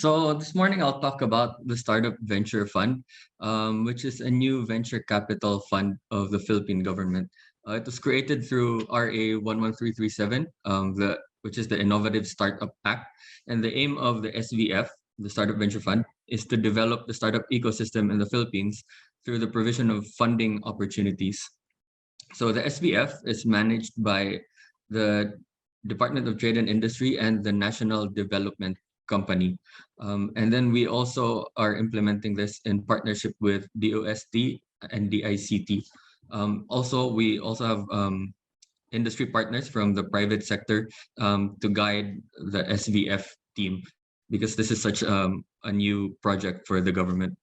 So this morning I'll talk about the Startup Venture Fund, which is a new venture capital fund of the Philippine government. It was created through RA 11337, which is the Innovative Startup Act, and the aim of the SVF, the Startup Venture Fund, is to develop the startup ecosystem in the Philippines through the provision of funding opportunities. So the SVF is managed by the Department of Trade and Industry and the National Development Company. And then we also are implementing this in partnership with DOST and DICT. Also, we also have industry partners from the private sector to guide the SVF team because this is such a new project for the government.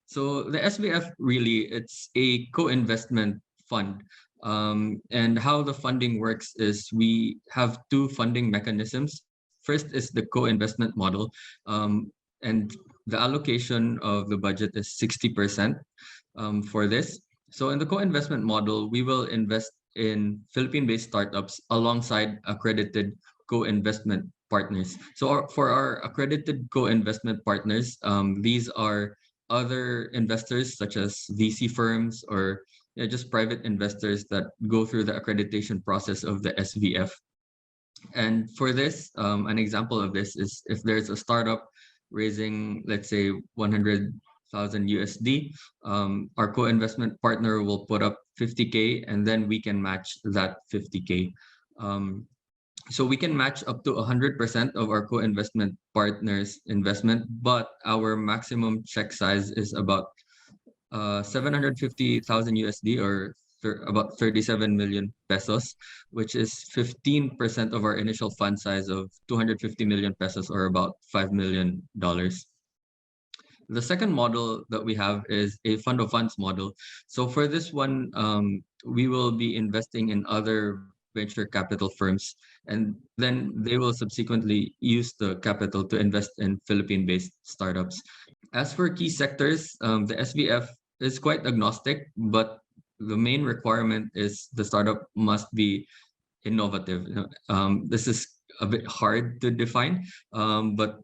So the SVF really, it's a co-investment fund. And how the funding works is we have two funding mechanisms. First is the co-investment model. And the allocation of the budget is 60% for this. So in the co-investment model, we will invest in Philippine-based startups alongside accredited co-investment partners. So for our accredited co-investment partners, these are other investors such as VC firms or just private investors that go through the accreditation process of the SVF. And for this, an example of this is if there's a startup raising, let's say, 100,000 USD, our co-investment partner will put up 50K and then we can match that 50K. So we can match up to 100% of our co-investment partners' investment, but our maximum check size is about 750,000 USD or about 37 million pesos, which is 15% of our initial fund size of 250 million pesos or about $5 million. The second model that we have is a fund of funds model. So for this one, we will be investing in other venture capital firms, and then they will subsequently use the capital to invest in Philippine-based startups. As for key sectors, the SVF is quite agnostic, but the main requirement is the startup must be innovative. This is a bit hard to define, but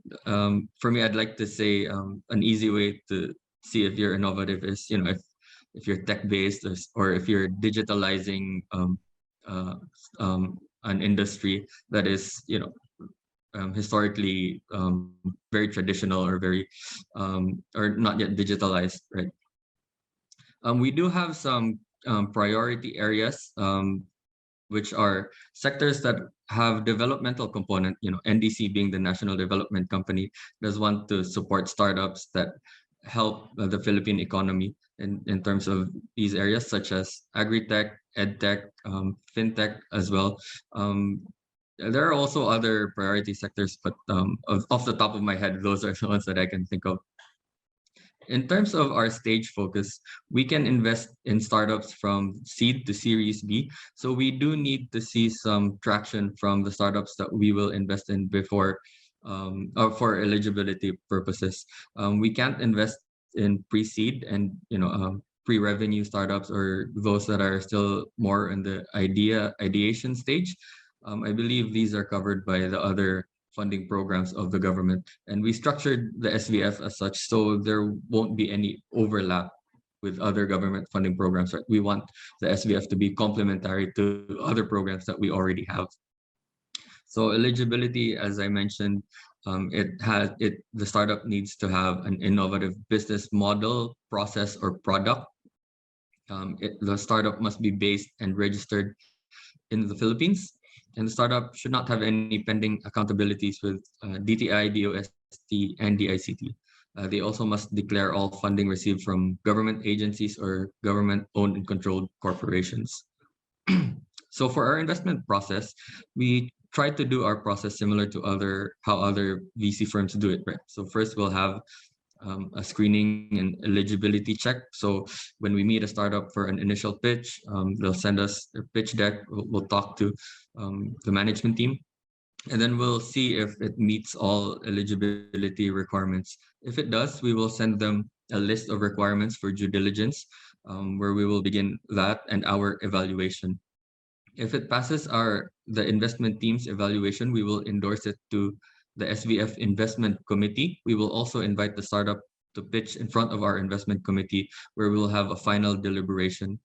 for me, I'd like to say an easy way to see if you're innovative is, if you're tech-based or if you're digitalizing an industry that is, historically very traditional or very or not yet digitalized, right? We do have some priority areas, which are sectors that have developmental component. NDC being the National Development Company does want to support startups that help the Philippine economy in terms of these areas such as agri-tech, ed-tech, fintech as well. There are also other priority sectors, but off the top of my head, those are the ones that I can think of. In terms of our stage focus, we can invest in startups from seed to Series B. So we do need to see some traction from the startups that we will invest in before or for eligibility purposes. We can't invest in pre-seed and pre-revenue startups or those that are still more in the ideation stage. I believe these are covered by the other funding programs of the government, and we structured the SVF as such so there won't be any overlap with other government funding programs. Right? We want the SVF to be complementary to other programs that we already have. So eligibility, as I mentioned, the startup needs to have an innovative business model, process, or product. The startup must be based and registered in the Philippines, and the startup should not have any pending accountabilities with DTI, DOST, and DICT. They also must declare all funding received from government agencies or government-owned and controlled corporations. So for our investment process, we try to do our process similar to how other VC firms do it, right? So first we'll have a screening and eligibility check. So when we meet a startup for an initial pitch, they'll send us a pitch deck. We'll talk to the management team, and then we'll see if it meets all eligibility requirements. If it does, we will send them a list of requirements for due diligence, where we will begin that and our evaluation. If it passes the investment team's evaluation, we will endorse it to the SVF Investment Committee. We will also invite the startup to pitch in front of our investment committee, where we will have a final deliberation.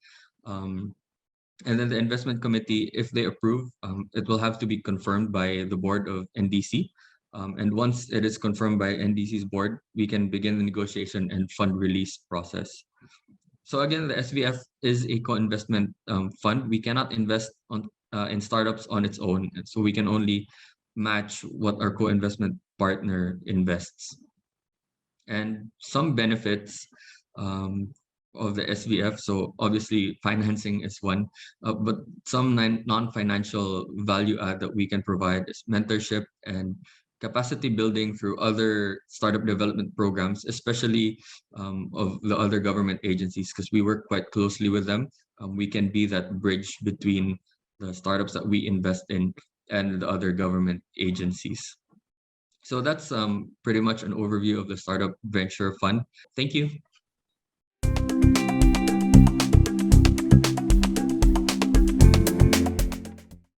And then the investment committee, if they approve, it will have to be confirmed by the board of NDC. And once it is confirmed by NDC's board, we can begin the negotiation and fund release process. So again, the SVF is a co-investment fund. We cannot invest in startups on its own, so we can only match what our co-investment partner invests. And some benefits of the SVF. So obviously financing is one, but some non-financial value add that we can provide is mentorship and capacity building through other startup development programs, especially of the other government agencies, because we work quite closely with them. We can be that bridge between the startups that we invest in and the other government agencies. So that's pretty much an overview of the Startup Venture Fund. Thank you.